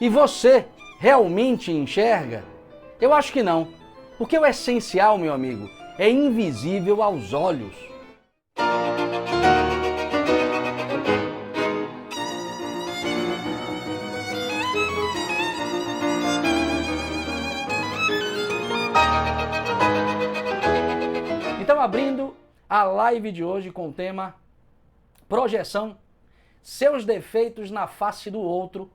E você realmente enxerga? Eu acho que não, porque o essencial, meu amigo, é invisível aos olhos. Então, abrindo a live de hoje com o tema projeção, seus defeitos na face do outro,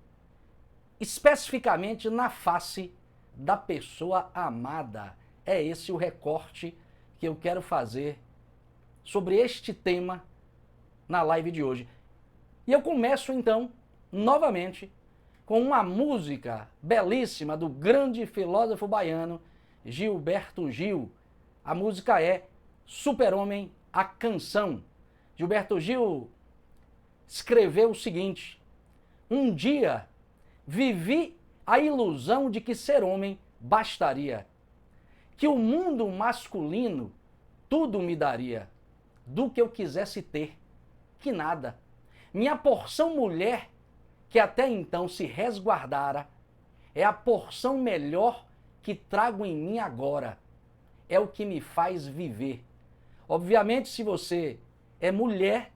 especificamente na face da pessoa amada. É esse o recorte que eu quero fazer sobre este tema na live de hoje. E eu começo então, novamente, com uma música belíssima do grande filósofo baiano Gilberto Gil. A música é Super-Homem, a Canção. Gilberto Gil escreveu o seguinte: um dia vivi a ilusão de que ser homem bastaria, que o mundo masculino tudo me daria, do que eu quisesse ter, que nada. Minha porção mulher, que até então se resguardara, é a porção melhor que trago em mim agora, é o que me faz viver. Obviamente, se você é mulher,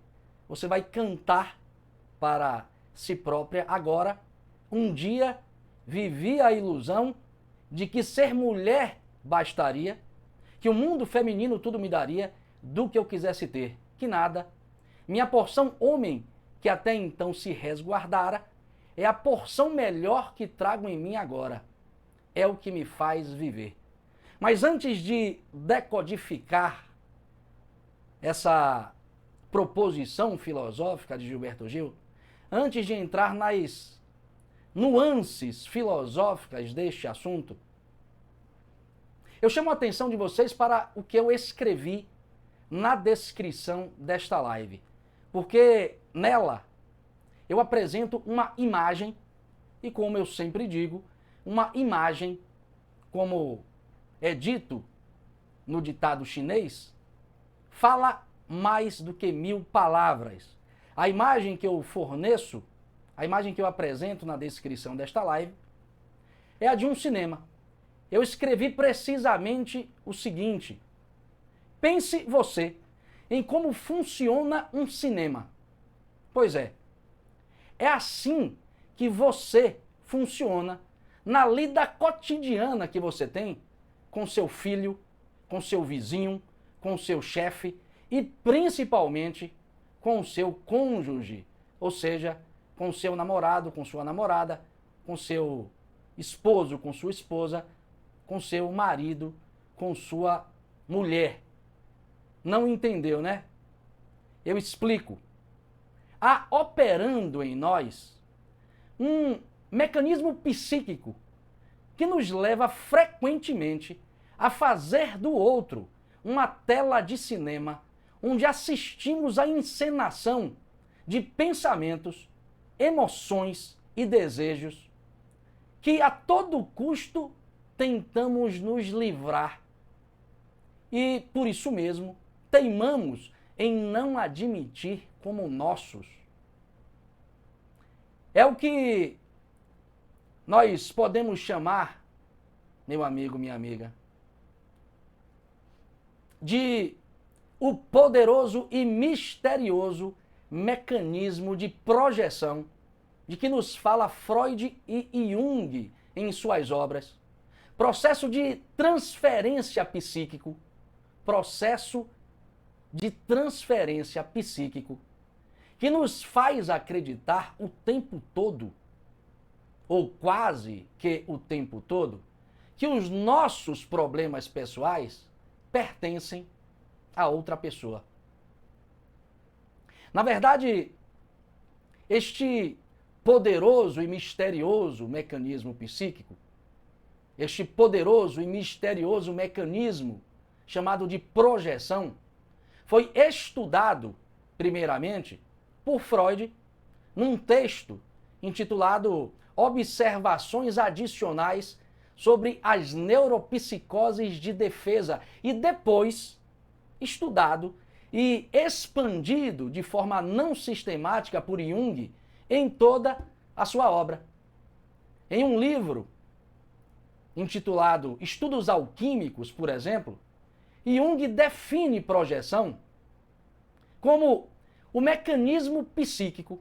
você vai cantar para si própria agora. Um dia vivi a ilusão de que ser mulher bastaria, que o mundo feminino tudo me daria, do que eu quisesse ter, que nada. Minha porção homem, que até então se resguardara, é a porção melhor que trago em mim agora, é o que me faz viver. Mas antes de decodificar essa proposição filosófica de Gilberto Gil, antes de entrar nas nuances filosóficas deste assunto, eu chamo a atenção de vocês para o que eu escrevi na descrição desta live, porque nela eu apresento uma imagem, e como eu sempre digo, uma imagem, como é dito no ditado chinês, fala mais do que 1000 palavras. A imagem que eu forneço, a imagem que eu apresento na descrição desta live, é a de um cinema. Eu escrevi precisamente o seguinte: pense você em como funciona um cinema. Pois é assim que você funciona na lida cotidiana que você tem com seu filho, com seu vizinho, com seu chefe e principalmente com o seu cônjuge, ou seja, com seu namorado, com sua namorada, com seu esposo, com sua esposa, com seu marido, com sua mulher. Não entendeu, né? Eu explico. Há operando em nós um mecanismo psíquico que nos leva frequentemente a fazer do outro uma tela de cinema onde assistimos à encenação de pensamentos, emoções e desejos que a todo custo tentamos nos livrar. E por isso mesmo teimamos em não admitir como nossos. É o que nós podemos chamar, meu amigo, minha amiga, de o poderoso e misterioso mecanismo de projeção de que nos fala Freud e Jung em suas obras. Processo de transferência psíquico, processo de transferência psíquico, que nos faz acreditar o tempo todo, ou quase que o tempo todo, que os nossos problemas pessoais pertencem a outra pessoa. Na verdade, este poderoso e misterioso mecanismo psíquico, este poderoso e misterioso mecanismo chamado de projeção, foi estudado, primeiramente, por Freud, num texto intitulado Observações Adicionais sobre as Neuropsicoses de Defesa, e depois estudado e expandido de forma não sistemática por Jung em toda a sua obra. Em um livro intitulado Estudos Alquímicos, por exemplo, Jung define projeção como o mecanismo psíquico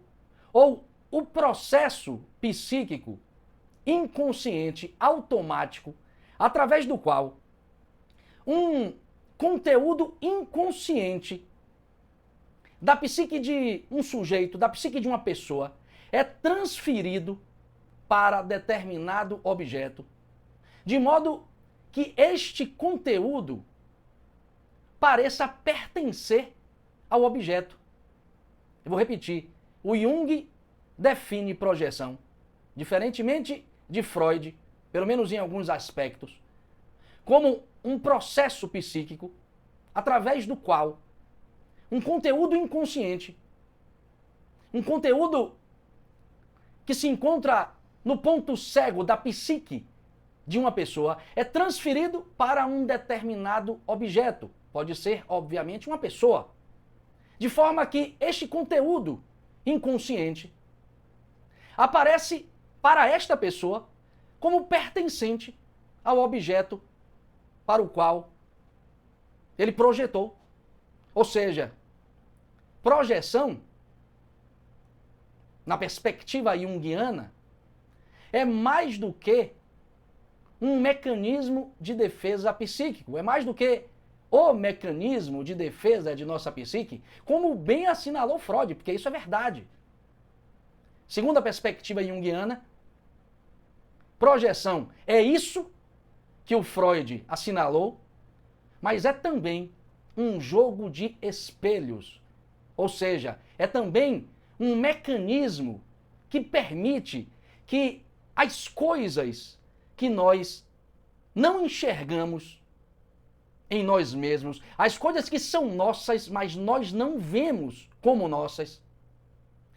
ou o processo psíquico inconsciente automático através do qual um conteúdo inconsciente da psique de um sujeito, da psique de uma pessoa, é transferido para determinado objeto, de modo que este conteúdo pareça pertencer ao objeto. Eu vou repetir. O Jung define projeção, diferentemente de Freud, pelo menos em alguns aspectos, como um processo psíquico através do qual um conteúdo inconsciente, um conteúdo que se encontra no ponto cego da psique de uma pessoa, é transferido para um determinado objeto. Pode ser, obviamente, uma pessoa. De forma que este conteúdo inconsciente aparece para esta pessoa como pertencente ao objeto para o qual ele projetou. Ou seja, projeção, na perspectiva junguiana, é mais do que um mecanismo de defesa psíquico, é mais do que o mecanismo de defesa de nossa psique, como bem assinalou Freud, porque isso é verdade. Segundo a perspectiva junguiana, projeção é isso que o Freud assinalou, mas é também um jogo de espelhos. Ou seja, é também um mecanismo que permite que as coisas que nós não enxergamos em nós mesmos, as coisas que são nossas, mas nós não vemos como nossas,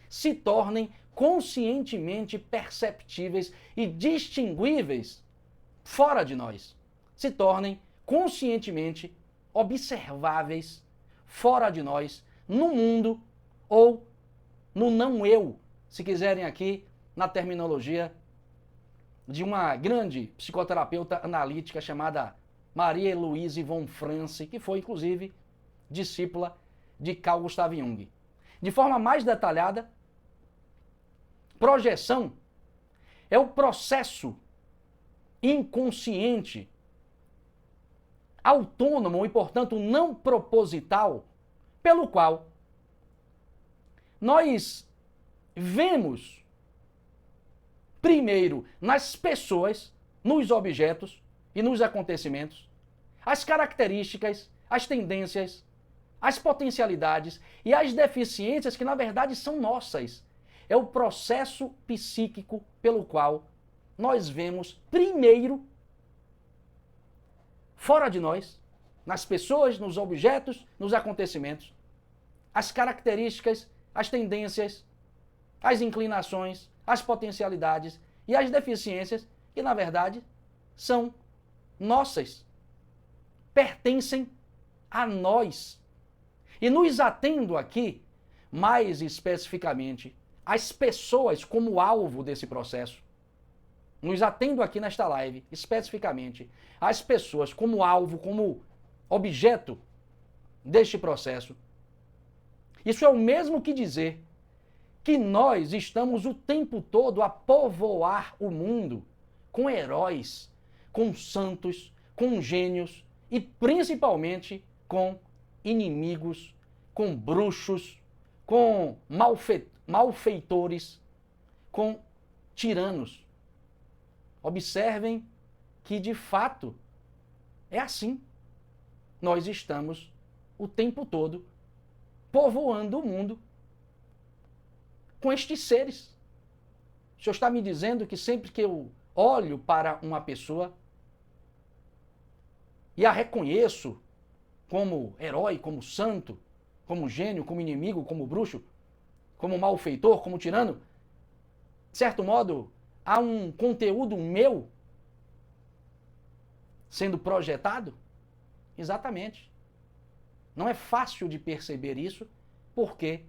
se tornem conscientemente perceptíveis e distinguíveis fora de nós. Se tornem conscientemente observáveis fora de nós, no mundo ou no não eu, se quiserem aqui, na terminologia de uma grande psicoterapeuta analítica chamada Marie-Louise von Franz, que foi, inclusive, discípula de Carl Gustav Jung. De forma mais detalhada, projeção é o processo inconsciente, autônomo e, portanto, não proposital, pelo qual nós vemos, primeiro, nas pessoas, nos objetos e nos acontecimentos, as características, as tendências, as potencialidades e as deficiências que, na verdade, são nossas. É o processo psíquico pelo qual nós vemos, primeiro, fora de nós, nas pessoas, nos objetos, nos acontecimentos, as características, as tendências, as inclinações, as potencialidades e as deficiências que, na verdade, são nossas, pertencem a nós. E nos atendo aqui, mais especificamente, às pessoas como alvo desse processo. Nos atendo aqui nesta live, especificamente, às pessoas como alvo, como objeto deste processo. Isso é o mesmo que dizer que nós estamos o tempo todo a povoar o mundo com heróis, com santos, com gênios e principalmente com inimigos, com bruxos, com malfeitores, com tiranos. Observem que, de fato, é assim. Nós estamos o tempo todo povoando o mundo com estes seres. O Senhor está me dizendo que sempre que eu olho para uma pessoa e a reconheço como herói, como santo, como gênio, como inimigo, como bruxo, como malfeitor, como tirano, de certo modo, há um conteúdo meu sendo projetado? Exatamente. Não é fácil de perceber isso, porque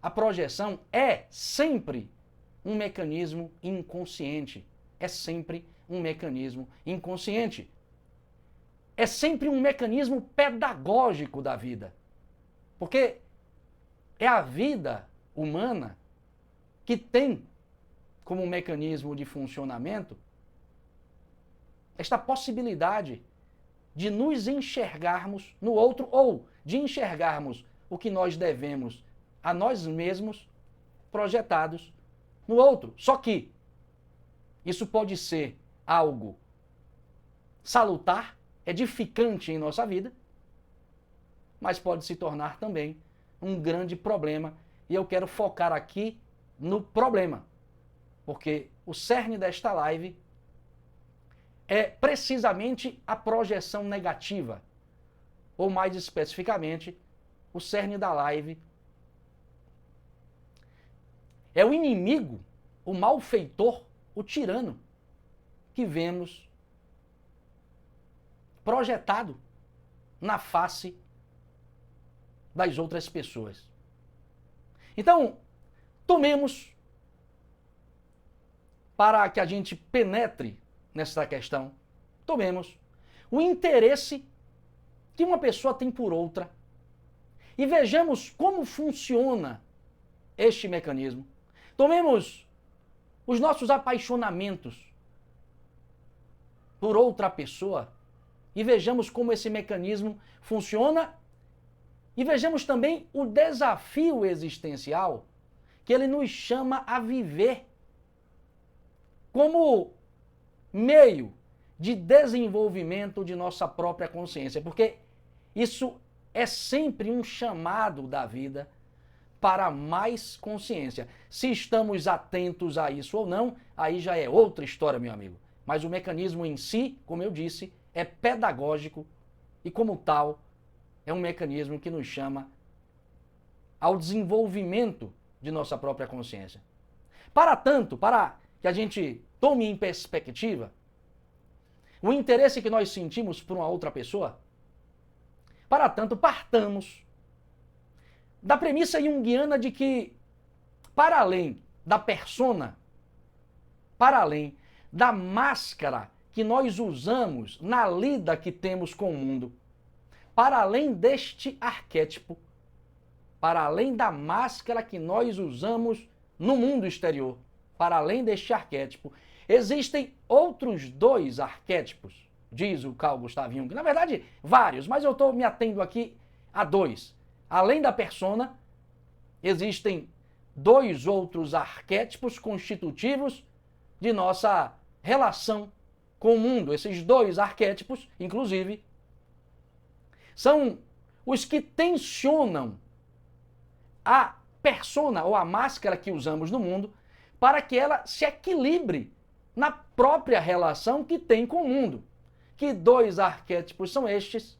a projeção é sempre um mecanismo inconsciente. É sempre um mecanismo inconsciente. É sempre um mecanismo pedagógico da vida. Porque é a vida humana que tem como mecanismo de funcionamento esta possibilidade de nos enxergarmos no outro ou de enxergarmos o que nós devemos a nós mesmos projetados no outro. Só que isso pode ser algo salutar, edificante em nossa vida, mas pode se tornar também um grande problema. E eu quero focar aqui no problema, porque o cerne desta live é precisamente a projeção negativa, ou mais especificamente, o cerne da live é o inimigo, o malfeitor, o tirano que vemos projetado na face das outras pessoas. Então, tomemos, para que a gente penetre nessa questão, tomemos o interesse que uma pessoa tem por outra e vejamos como funciona este mecanismo. Tomemos os nossos apaixonamentos por outra pessoa e vejamos como esse mecanismo funciona e vejamos também o desafio existencial que ele nos chama a viver como meio de desenvolvimento de nossa própria consciência, porque isso é sempre um chamado da vida para mais consciência. Se estamos atentos a isso ou não, aí já é outra história, meu amigo. Mas o mecanismo em si, como eu disse, é pedagógico e, como tal, é um mecanismo que nos chama ao desenvolvimento de nossa própria consciência. Para tanto, para que a gente tome em perspectiva o interesse que nós sentimos por uma outra pessoa, para tanto, partamos da premissa junguiana de que, para além da persona, para além da máscara que nós usamos na lida que temos com o mundo, para além deste arquétipo, para além da máscara que nós usamos no mundo exterior, para além deste arquétipo, existem outros dois arquétipos, diz o Carl Gustav Jung. Na verdade, vários, mas eu estou me atendo aqui a dois. Além da persona, existem dois outros arquétipos constitutivos de nossa relação com o mundo. Esses dois arquétipos, inclusive, são os que tensionam a persona ou a máscara que usamos no mundo para que ela se equilibre na própria relação que tem com o mundo. Que dois arquétipos são estes?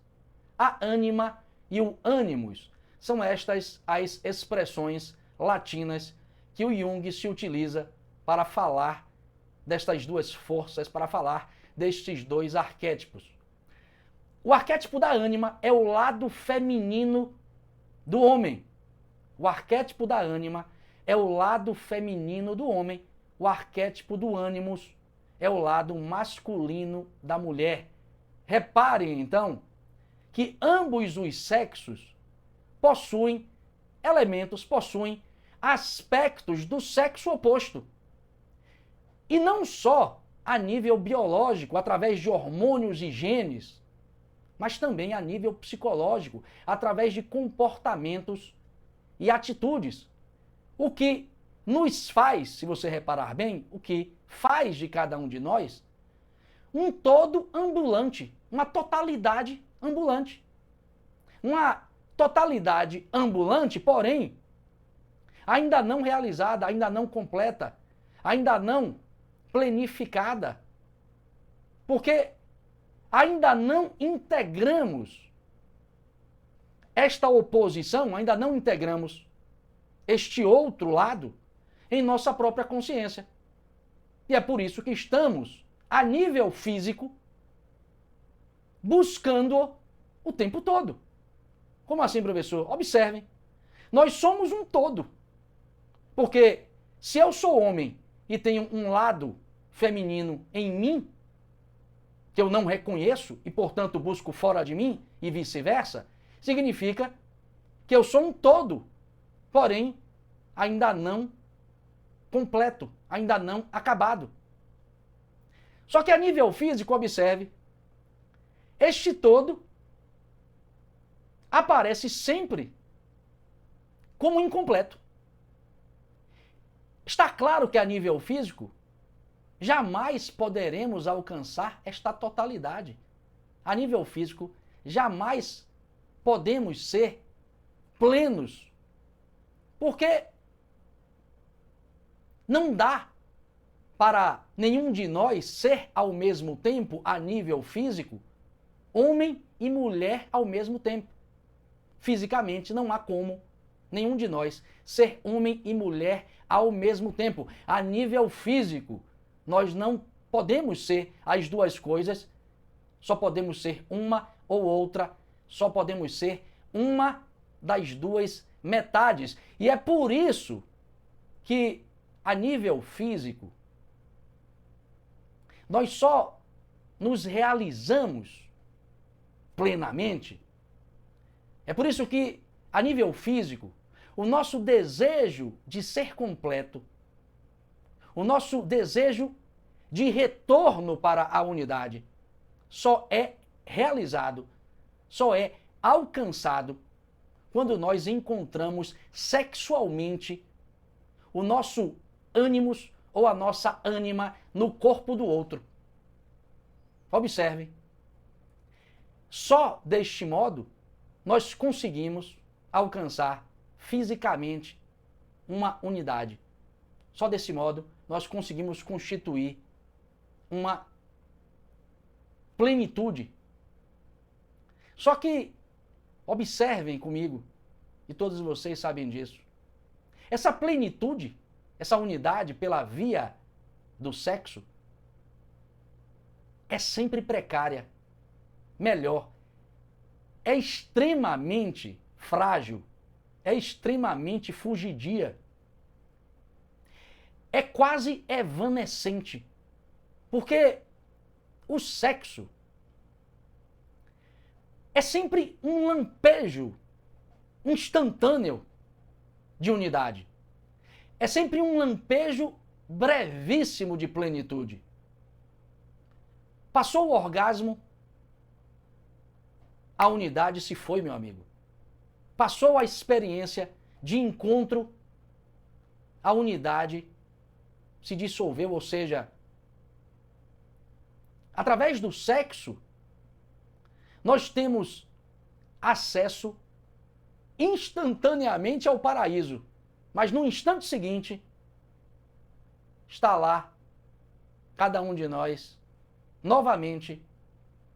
A ânima e o ânimos. São estas as expressões latinas que o Jung se utiliza para falar destas duas forças, para falar destes dois arquétipos. O arquétipo da ânima é o lado feminino do homem. O arquétipo da ânima é o lado feminino do homem. O arquétipo do ânimos é o lado masculino da mulher. Reparem, então, que ambos os sexos possuem elementos, possuem aspectos do sexo oposto. E não só a nível biológico, através de hormônios e genes, mas também a nível psicológico, através de comportamentos e atitudes. O que nos faz, se você reparar bem, o que faz de cada um de nós um todo ambulante, uma totalidade ambulante. Uma totalidade ambulante, porém, ainda não realizada, ainda não completa, ainda não planificada. Porque ainda não integramos esta oposição, ainda não integramos este outro lado em nossa própria consciência. E é por isso que estamos, a nível físico, buscando o tempo todo. Como assim, professor? Observem. Nós somos um todo. Porque Se eu sou homem e tenho um lado feminino em mim, que eu não reconheço e, portanto, busco fora de mim e vice-versa, significa que eu sou um todo, porém, ainda não completo, ainda não acabado. Só que a nível físico, observe, este todo aparece sempre como incompleto. Está claro que a nível físico, jamais poderemos alcançar esta totalidade. A nível físico, jamais podemos ser plenos. Porque não dá para nenhum de nós ser ao mesmo tempo, a nível físico, homem e mulher ao mesmo tempo. Fisicamente não há como nenhum de nós ser homem e mulher ao mesmo tempo. A nível físico, nós não podemos ser as duas coisas, só podemos ser uma ou outra, só podemos ser uma das duas metades. E é por isso que, a nível físico, nós só nos realizamos plenamente. É por isso que, a nível físico, o nosso desejo de ser completo, o nosso desejo de retorno para a unidade, só é realizado, só é alcançado quando nós encontramos sexualmente o nosso ânimos ou a nossa ânima no corpo do outro. Observe. Só deste modo nós conseguimos alcançar fisicamente uma unidade. Só desse modo nós conseguimos constituir uma plenitude. Só que, observem comigo, e todos vocês sabem disso, essa plenitude, essa unidade pela via do sexo, é sempre precária. Melhor, é extremamente frágil, é extremamente fugidia. É quase evanescente. Porque o sexo é sempre um lampejo instantâneo de unidade. É sempre um lampejo brevíssimo de plenitude. Passou o orgasmo, a unidade se foi, meu amigo. Passou a experiência de encontro, a unidade se dissolveu, ou seja, através do sexo, nós temos acesso instantaneamente ao paraíso. Mas no instante seguinte, está lá, cada um de nós, novamente,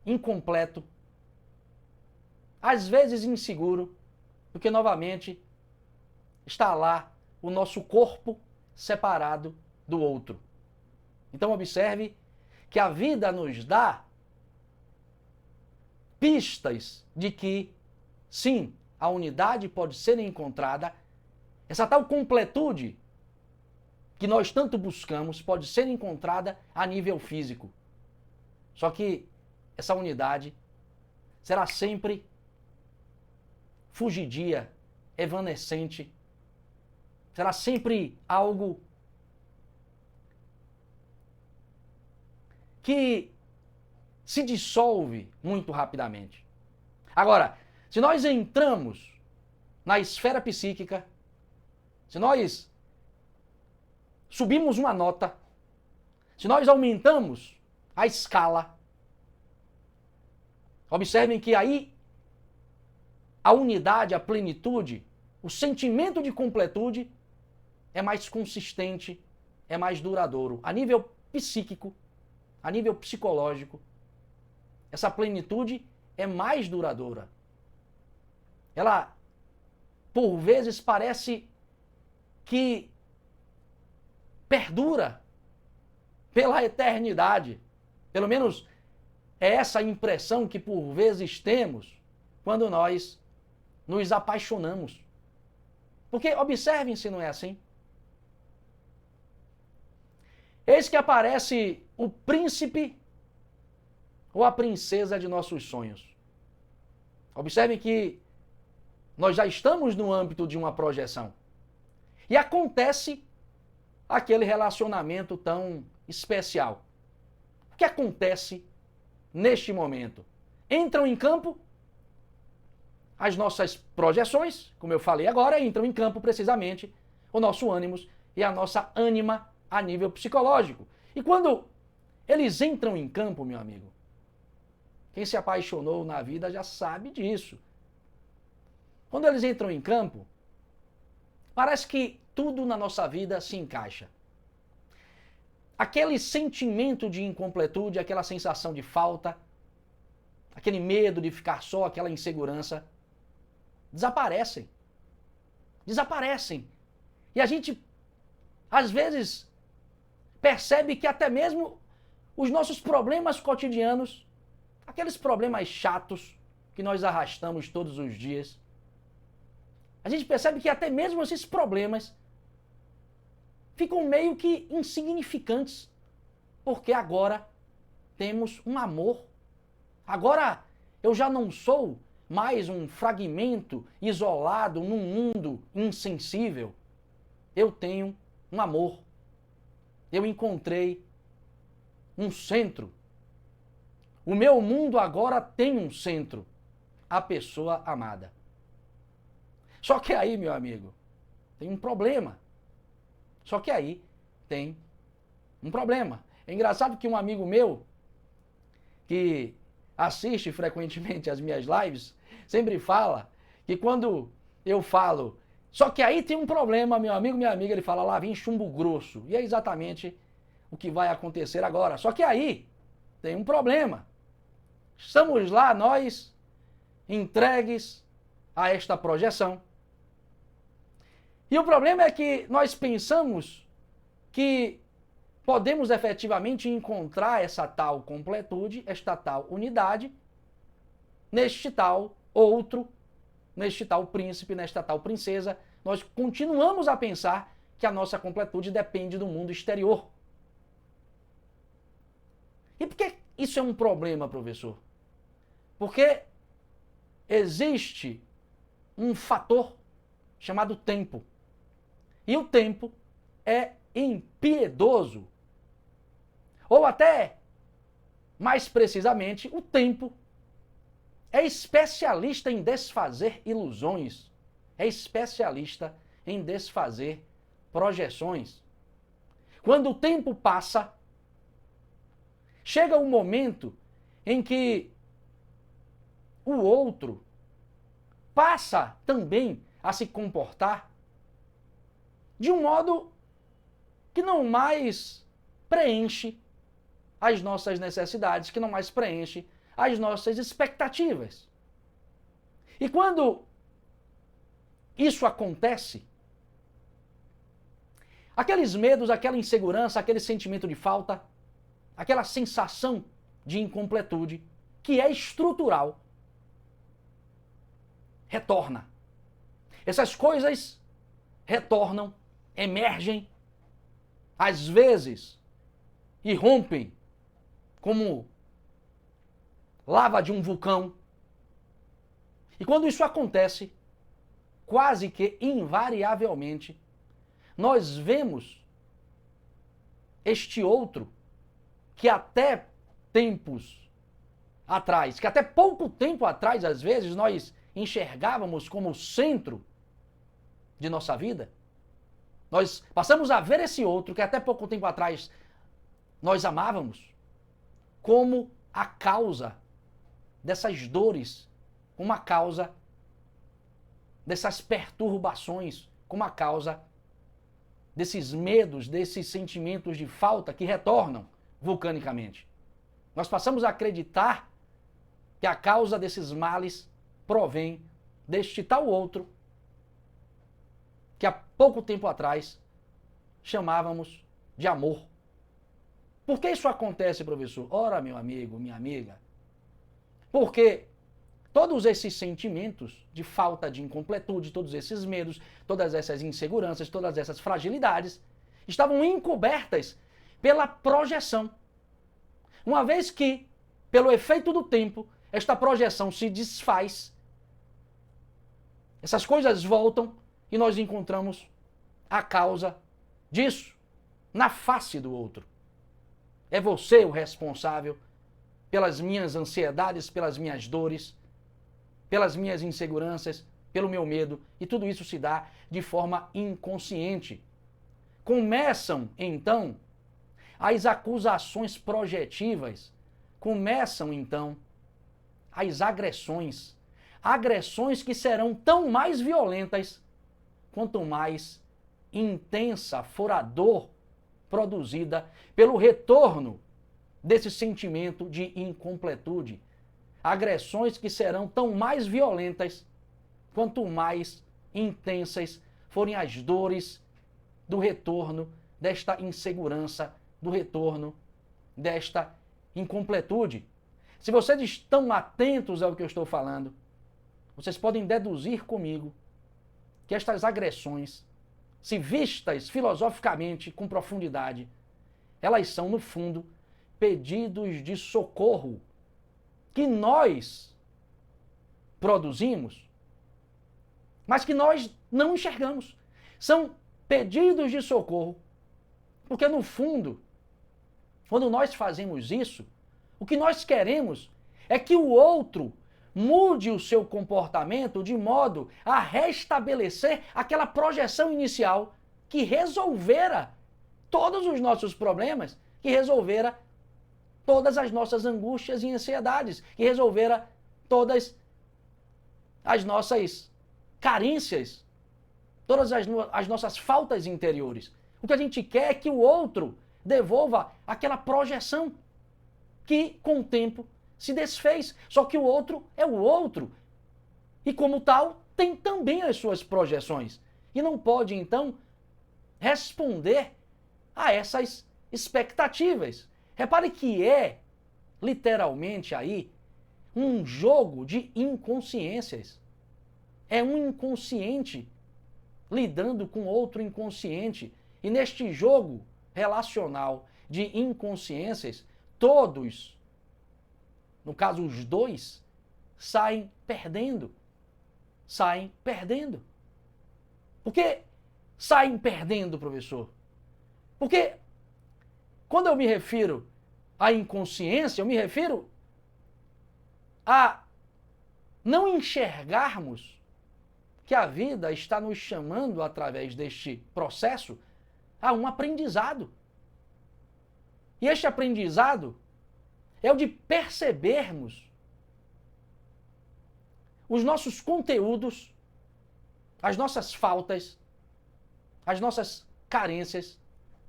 incompleto, às vezes inseguro, porque novamente está lá o nosso corpo separado do outro. Então observe que a vida nos dá pistas de que, sim, a unidade pode ser encontrada, essa tal completude que nós tanto buscamos pode ser encontrada a nível físico. Só que essa unidade será sempre fugidia, evanescente, será sempre algo que se dissolve muito rapidamente. Agora, se nós entramos na esfera psíquica, se nós subimos uma nota, se nós aumentamos a escala, observem que aí a unidade, a plenitude, o sentimento de completude é mais consistente, é mais duradouro. A nível psíquico, a nível psicológico, essa plenitude é mais duradoura. Ela, por vezes, parece que perdura pela eternidade. Pelo menos é essa a impressão que por vezes temos quando nós nos apaixonamos. Porque observem se não é assim. eis que aparece o príncipe ou a princesa de nossos sonhos. Observem que nós já estamos no âmbito de uma projeção. E acontece aquele relacionamento tão especial. O que acontece neste momento? Entram em campo as nossas projeções, como eu falei agora, entram em campo precisamente o nosso ânimo e a nossa ânima a nível psicológico. E quando eles entram em campo, meu amigo, quem se apaixonou na vida já sabe disso. Quando eles entram em campo, parece que tudo na nossa vida se encaixa. Aquele sentimento de incompletude, aquela sensação de falta, aquele medo de ficar só, aquela insegurança, desaparecem. Desaparecem. E a gente, às vezes, percebe que até mesmo os nossos problemas cotidianos, aqueles problemas chatos que nós arrastamos todos os dias, a gente percebe que até mesmo esses problemas ficam meio que insignificantes, porque agora temos um amor. Agora eu já não sou mais um fragmento isolado num mundo insensível. Eu tenho um amor. Eu encontrei um centro. O meu mundo agora tem um centro, a pessoa amada. Só que aí, meu amigo, tem um problema. Só que aí tem um problema. É engraçado que um amigo meu, que assiste frequentemente as minhas lives, sempre fala que quando eu falo, só que aí tem um problema, meu amigo, minha amiga, ele fala, lá vem chumbo grosso. E é exatamente o que vai acontecer agora. Só que aí tem um problema. Estamos lá, nós, entregues a esta projeção. E o problema é que nós pensamos que podemos efetivamente encontrar essa tal completude, esta tal unidade, neste tal outro, neste tal príncipe, nesta tal princesa. Nós continuamos a pensar que a nossa completude depende do mundo exterior. E por que isso é um problema, professor? Porque existe um fator chamado tempo. E o tempo é impiedoso. Ou até, mais precisamente, o tempo é especialista em desfazer ilusões. É especialista em desfazer projeções. Quando o tempo passa, chega um momento em que o outro passa também a se comportar de um modo que não mais preenche as nossas necessidades, que não mais preenche as nossas expectativas. E quando isso acontece, aqueles medos, aquela insegurança, aquele sentimento de falta, aquela sensação de incompletude, que é estrutural, retorna. Essas coisas retornam, emergem, às vezes irrompem como lava de um vulcão. E quando isso acontece, quase que invariavelmente, nós vemos este outro que até tempos atrás, que até pouco tempo atrás, às vezes, nós enxergávamos como o centro de nossa vida, nós passamos a ver esse outro que até pouco tempo atrás nós amávamos como a causa dessas dores, como a causa dessas perturbações, como a causa desses medos, desses sentimentos de falta que retornam vulcanicamente. Nós passamos a acreditar que a causa desses males provém deste tal outro que há pouco tempo atrás chamávamos de amor. Por que isso acontece, professor? Ora, meu amigo, minha amiga, porque todos esses sentimentos de falta de incompletude, todos esses medos, todas essas inseguranças, todas essas fragilidades estavam encobertas pela projeção. Uma vez que, pelo efeito do tempo, esta projeção se desfaz, essas coisas voltam e nós encontramos a causa disso na face do outro. É você o responsável pelas minhas ansiedades, pelas minhas dores, pelas minhas inseguranças, pelo meu medo, e tudo isso se dá de forma inconsciente. Começam, então, as acusações projetivas, começam, então, as agressões. Agressões que serão tão mais violentas quanto mais intensa for a dor produzida pelo retorno desse sentimento de incompletude. Agressões que serão tão mais violentas quanto mais intensas forem as dores do retorno desta insegurança, do retorno desta incompletude. Se vocês estão atentos ao que eu estou falando, vocês podem deduzir comigo que estas agressões, se vistas filosoficamente com profundidade, elas são, no fundo, pedidos de socorro que nós produzimos, mas que nós não enxergamos. São pedidos de socorro, porque no fundo, quando nós fazemos isso, o que nós queremos é que o outro mude o seu comportamento de modo a restabelecer aquela projeção inicial que resolvera todos os nossos problemas, que resolvera todas as nossas angústias e ansiedades, que resolvera todas as nossas carências, todas as nossas faltas interiores. O que a gente quer é que o outro devolva aquela projeção que, com o tempo, se desfez. Só que o outro é o outro. E, como tal, tem também as suas projeções. E não pode, então, responder a essas expectativas. Repare que é, literalmente aí, um jogo de inconsciências. É um inconsciente lidando com outro inconsciente. E neste jogo relacional de inconsciências, todos, no caso os dois, saem perdendo. Saem perdendo. Por que saem perdendo, professor? Porque quando eu me refiro à inconsciência, eu me refiro a não enxergarmos que a vida está nos chamando, através deste processo, a um aprendizado. E este aprendizado é o de percebermos os nossos conteúdos, as nossas faltas, as nossas carências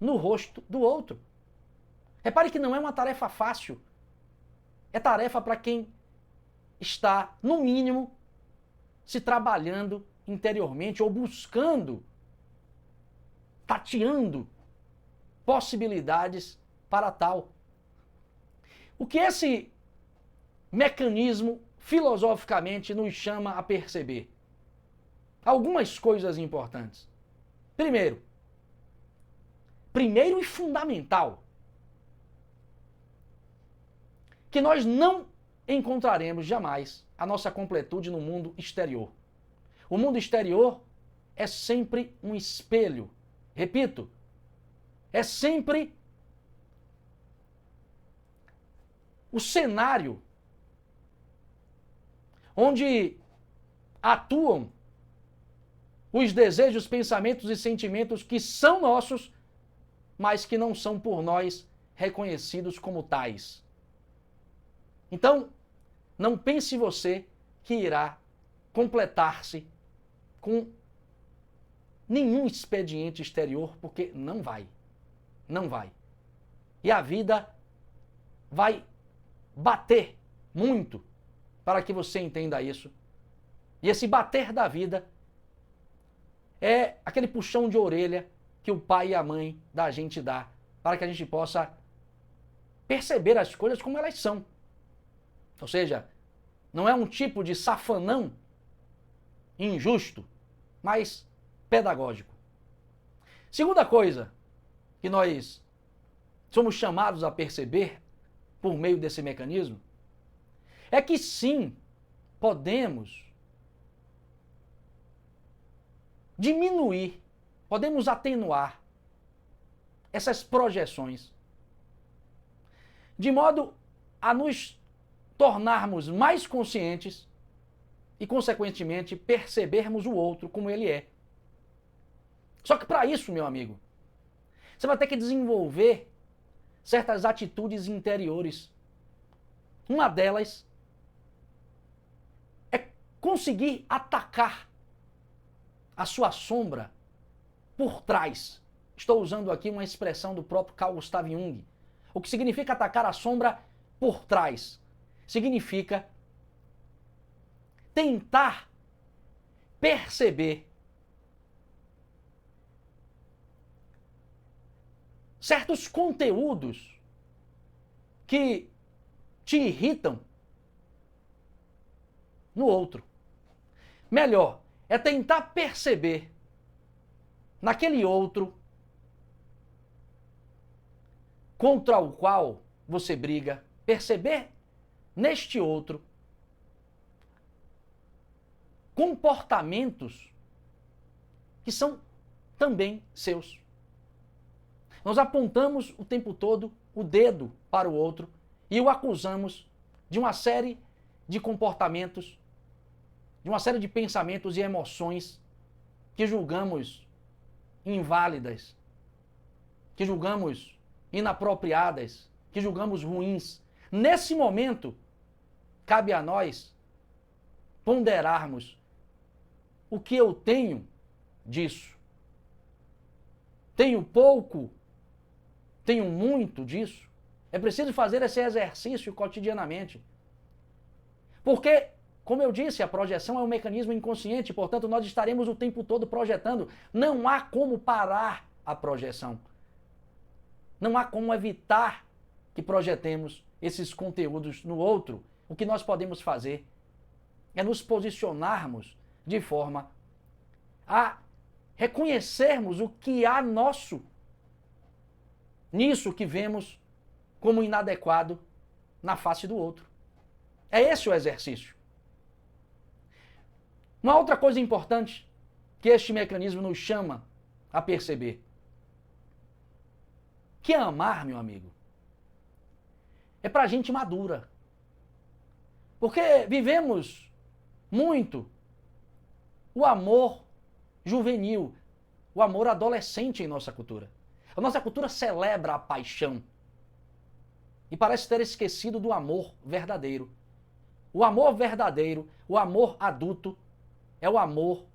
no rosto do outro. Repare que não é uma tarefa fácil. É tarefa para quem está, no mínimo, se trabalhando interiormente ou buscando, tateando possibilidades para tal. O que esse mecanismo filosoficamente nos chama a perceber? Algumas coisas importantes. Primeiro e fundamental, que nós não encontraremos jamais a nossa completude no mundo exterior. O mundo exterior é sempre um espelho. Repito, é sempre o cenário onde atuam os desejos, pensamentos e sentimentos que são nossos, mas que não são por nós reconhecidos como tais. Então, não pense você que irá completar-se com nenhum expediente exterior, porque não vai. Não vai. E a vida vai bater muito para que você entenda isso. E esse bater da vida é aquele puxão de orelha que o pai e a mãe da gente dá, para que a gente possa perceber as coisas como elas são. Ou seja, não é um tipo de safanão injusto, mas pedagógico. Segunda coisa que nós somos chamados a perceber por meio desse mecanismo é que sim, podemos diminuir, podemos atenuar essas projeções, de modo a nos tornarmos mais conscientes e, consequentemente, percebermos o outro como ele é. Só que para isso, meu amigo, você vai ter que desenvolver certas atitudes interiores. Uma delas é conseguir atacar a sua sombra por trás. Estou usando aqui uma expressão do próprio Carl Gustav Jung. O que significa atacar a sombra por trás? Significa tentar perceber certos conteúdos que te irritam no outro. Melhor, é tentar perceber naquele outro contra o qual você briga, perceber neste outro comportamentos que são também seus. Nós apontamos o tempo todo o dedo para o outro e o acusamos de uma série de comportamentos, de uma série de pensamentos e emoções que julgamos inválidas, que julgamos inapropriadas, que julgamos ruins. Nesse momento, cabe a nós ponderarmos o que eu tenho disso. Tenho pouco? Tenho muito disso? É preciso fazer esse exercício cotidianamente. Porque, como eu disse, a projeção é um mecanismo inconsciente, portanto, nós estaremos o tempo todo projetando. Não há como parar a projeção. Não há como evitar que projetemos esses conteúdos no outro. O que nós podemos fazer é nos posicionarmos de forma a reconhecermos o que há nosso nisso que vemos como inadequado na face do outro. É esse o exercício. Uma outra coisa importante que este mecanismo nos chama a perceber, que amar, meu amigo, é para gente madura. Porque vivemos muito o amor juvenil, o amor adolescente em nossa cultura. A nossa cultura celebra a paixão e parece ter esquecido do amor verdadeiro. O amor verdadeiro, o amor adulto, é o amor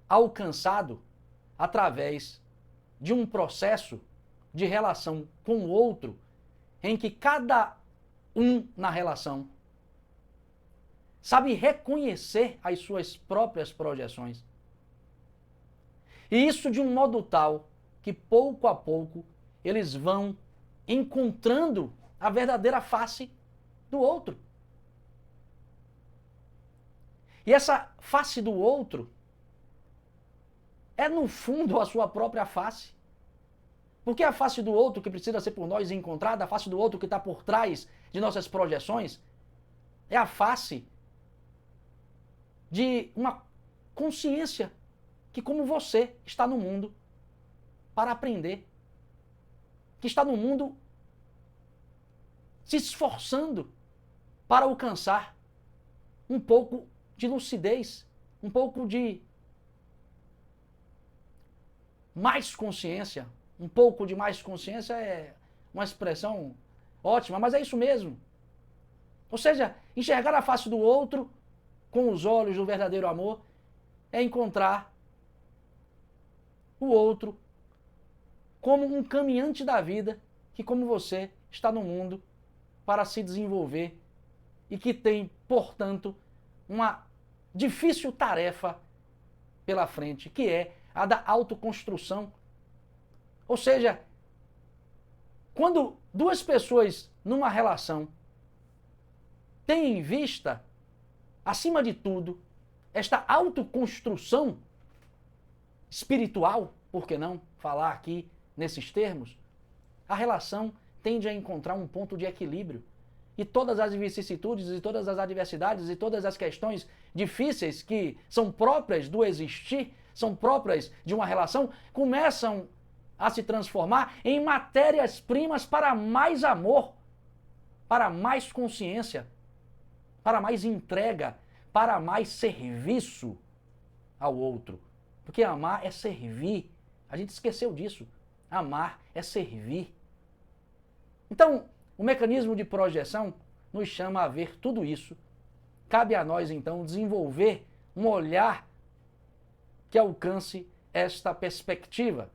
alcançado através de um processo de relação com o outro, em que cada um na relação sabe reconhecer as suas próprias projeções. E isso de um modo tal que pouco a pouco eles vão encontrando a verdadeira face do outro. E essa face do outro é, no fundo, a sua própria face. Porque a face do outro que precisa ser por nós encontrada, a face do outro que está por trás de nossas projeções, é a face de uma consciência que, como você, está no mundo para aprender. Que está no mundo se esforçando para alcançar um pouco de lucidez, um pouco de mais consciência. Um pouco de mais consciência é uma expressão ótima, mas é isso mesmo. Ou seja, enxergar a face do outro com os olhos do verdadeiro amor é encontrar o outro como um caminhante da vida que, como você, está no mundo para se desenvolver e que tem, portanto, uma difícil tarefa pela frente, que é a da autoconstrução. Ou seja, quando duas pessoas numa relação têm em vista, acima de tudo, esta autoconstrução espiritual, por que não falar aqui nesses termos, a relação tende a encontrar um ponto de equilíbrio. E todas as vicissitudes, e todas as adversidades, e todas as questões difíceis que são próprias do existir, são próprias de uma relação, começam a se transformar em matérias-primas para mais amor, para mais consciência, para mais entrega, para mais serviço ao outro. Porque amar é servir. A gente esqueceu disso. Amar é servir. Então, o mecanismo de projeção nos chama a ver tudo isso. Cabe a nós, então, desenvolver um olhar que alcance esta perspectiva.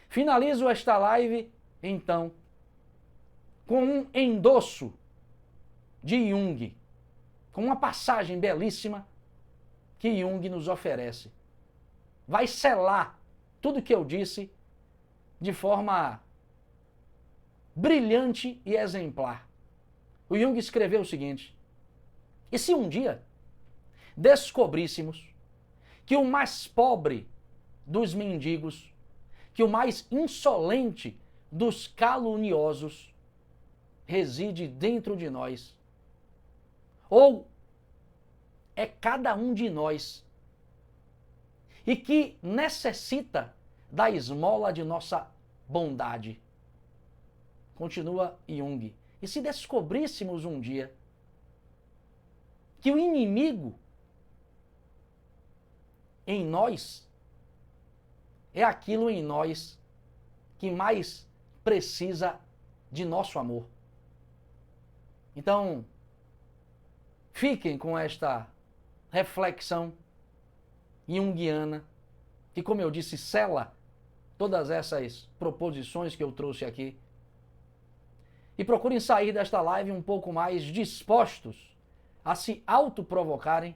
Finalizo esta live, então, com um endosso de Jung, com uma passagem belíssima que Jung nos oferece. Vai selar tudo que eu disse de forma brilhante e exemplar. O Jung escreveu o seguinte: e se um dia descobríssemos que o mais pobre dos mendigos, que o mais insolente dos caluniosos reside dentro de nós, ou é cada um de nós, e que necessita da esmola de nossa bondade. Continua Jung. E se descobríssemos um dia que o inimigo em nós é aquilo em nós que mais precisa de nosso amor. Então, fiquem com esta reflexão junguiana, que, como eu disse, sela todas essas proposições que eu trouxe aqui. E procurem sair desta live um pouco mais dispostos a se autoprovocarem,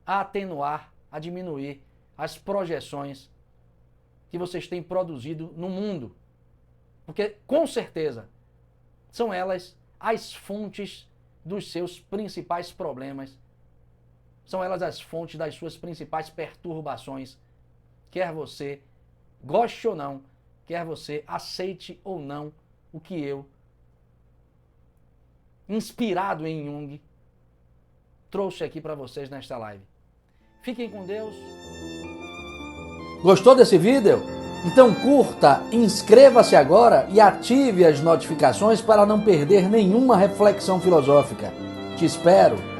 a atenuar, a diminuir as projeções que vocês têm produzido no mundo. Porque, com certeza, são elas as fontes dos seus principais problemas. São elas as fontes das suas principais perturbações. Quer você goste ou não, quer você aceite ou não o que eu, inspirado em Jung, trouxe aqui para vocês nesta live. Fiquem com Deus. Gostou desse vídeo? Então curta, inscreva-se agora e ative as notificações para não perder nenhuma reflexão filosófica. Te espero